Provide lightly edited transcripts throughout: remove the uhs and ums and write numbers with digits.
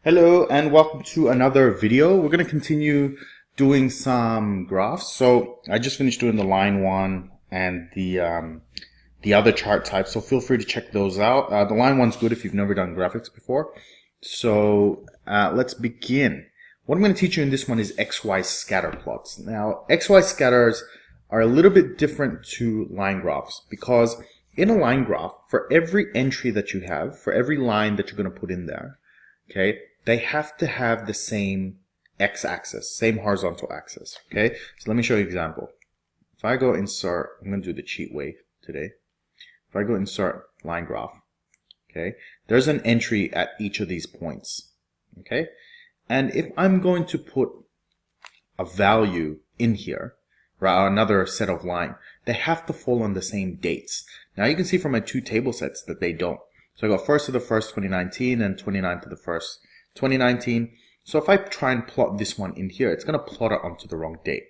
Hello and welcome to another video. We're going to continue doing some graphs. So I just finished doing the line one and the other chart type. So feel free to check those out. The line one's good if you've never done graphics before. So let's begin. What I'm going to teach you in this one is XY scatter plots. Now XY scatters are a little bit different to line graphs because in a line graph, for every entry that you have, for every line that you're going to put in there, okay, they have to have the same x-axis, same horizontal axis, okay? So let me show you an example. If I go insert, I'm going to do the cheat way today. If I go insert line graph, okay, there's an entry at each of these points, okay? And if I'm going to put a value in here, right, another set of line, they have to fall on the same dates. Now you can see from my two table sets that they don't. So I go 1st to the 1st, 2019, and 29th to the 1st, 2019. So if I try and plot this one in here, it's going to plot it onto the wrong date.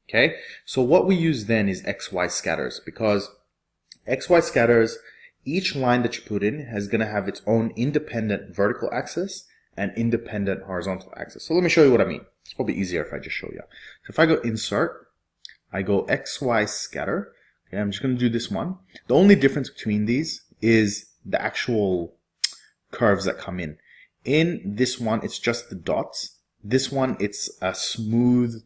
Okay. So what we use then is XY scatters, because XY scatters, each line that you put in is going to have its own independent vertical axis and independent horizontal axis. So let me show you what I mean. It's probably easier if I just show you. So if I go insert, I go XY scatter. Okay, I'm just going to do this one. The only difference between these is the actual curves that come in. In this one, it's just the dots. This one, it's a smooth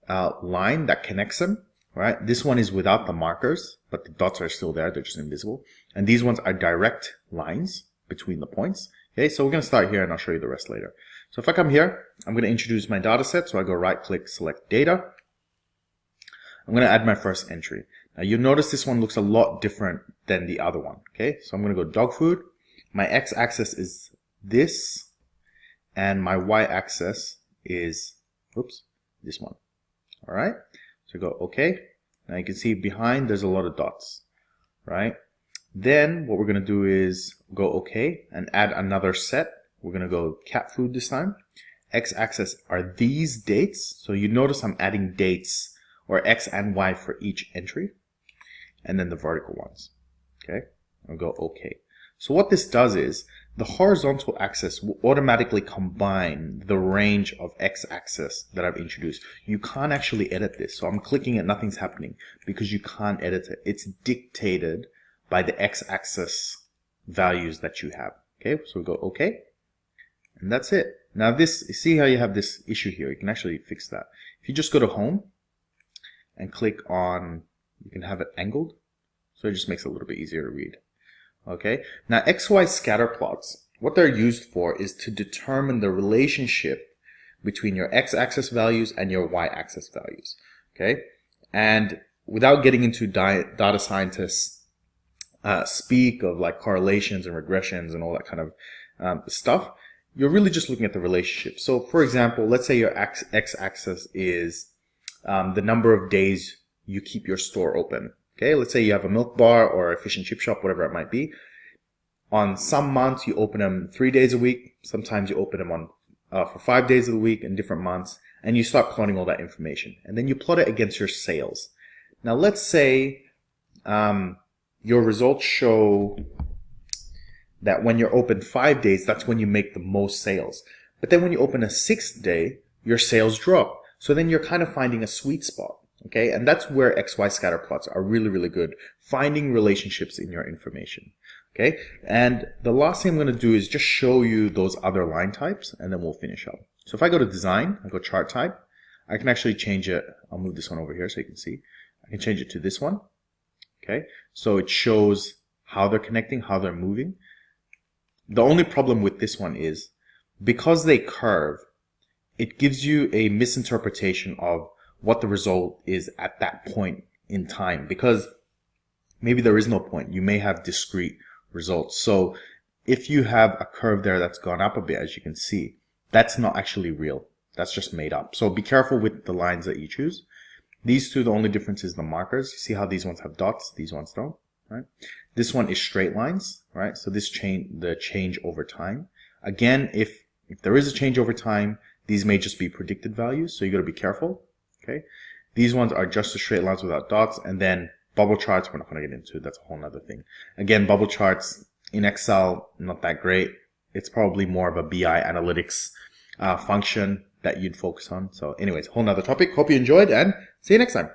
line that connects them, right? This one is without the markers, but the dots are still there. They're just invisible. And these ones are direct lines between the points. Okay, so we're going to start here and I'll show you the rest later. So if I come here, I'm going to introduce my data set. So I go right click, select data. I'm going to add my first entry. Now you'll notice this one looks a lot different than the other one. Okay, so I'm going to go dog food. My x-axis is this, and my y-axis is, this one. All right, so go okay. Now you can see behind there's a lot of dots, right? Then what we're going to do is go okay and add another set. We're going to go cat food this time. X-axis are these dates. So you notice I'm adding dates or X and Y for each entry, and then the vertical ones. Okay, I'll go okay. So what this does is the horizontal axis will automatically combine the range of x-axis that I've introduced. You can't actually edit this. So I'm clicking it, nothing's happening because you can't edit it. It's dictated by the x-axis values that you have. Okay, so we go okay, and that's it. Now this, see how you have this issue here? You can actually fix that. If you just go to home and click on, you can have it angled. So it just makes it a little bit easier to read. Okay, now XY scatter plots, what they're used for is to determine the relationship between your x-axis values and your y-axis values. Okay, and without getting into data scientists speak of like correlations and regressions and all that kind of stuff, you're really just looking at the relationship. So for example, let's say your x-axis is the number of days you keep your store open. Okay, let's say you have a milk bar or a fish and chip shop, whatever it might be. On some months, you open them 3 days a week. Sometimes you open them on for 5 days of the week in different months. And you start plotting all that information. And then you plot it against your sales. Now, let's say your results show that when you're open 5 days, that's when you make the most sales. But then when you open a 6th day, your sales drop. So then you're kind of finding a sweet spot. Okay, and that's where XY scatter plots are really, really good. Finding relationships in your information. Okay, and the last thing I'm going to do is just show you those other line types, and then we'll finish up. So if I go to design, I go chart type, I can actually change it. I'll move this one over here so you can see. I can change it to this one. Okay, so it shows how they're connecting, how they're moving. The only problem with this one is because they curve, it gives you a misinterpretation of what the result is at that point in time, because maybe there is no point. You may have discrete results. So if you have a curve there that's gone up a bit, as you can see, that's not actually real. That's just made up. So be careful with the lines that you choose. These two, the only difference is the markers. You see how these ones have dots, these ones don't, right? This one is straight lines, right? So this the change over time. Again, if there is a change over time, these may just be predicted values. So you got to be careful. Okay, these ones are just the straight lines without dots, and then bubble charts we're not going to get into. That's a whole nother thing. Again, bubble charts in Excel, not that great. it's probably more of a BI analytics function that you'd focus on. So anyways, whole nother topic. Hope you enjoyed, and see you next time.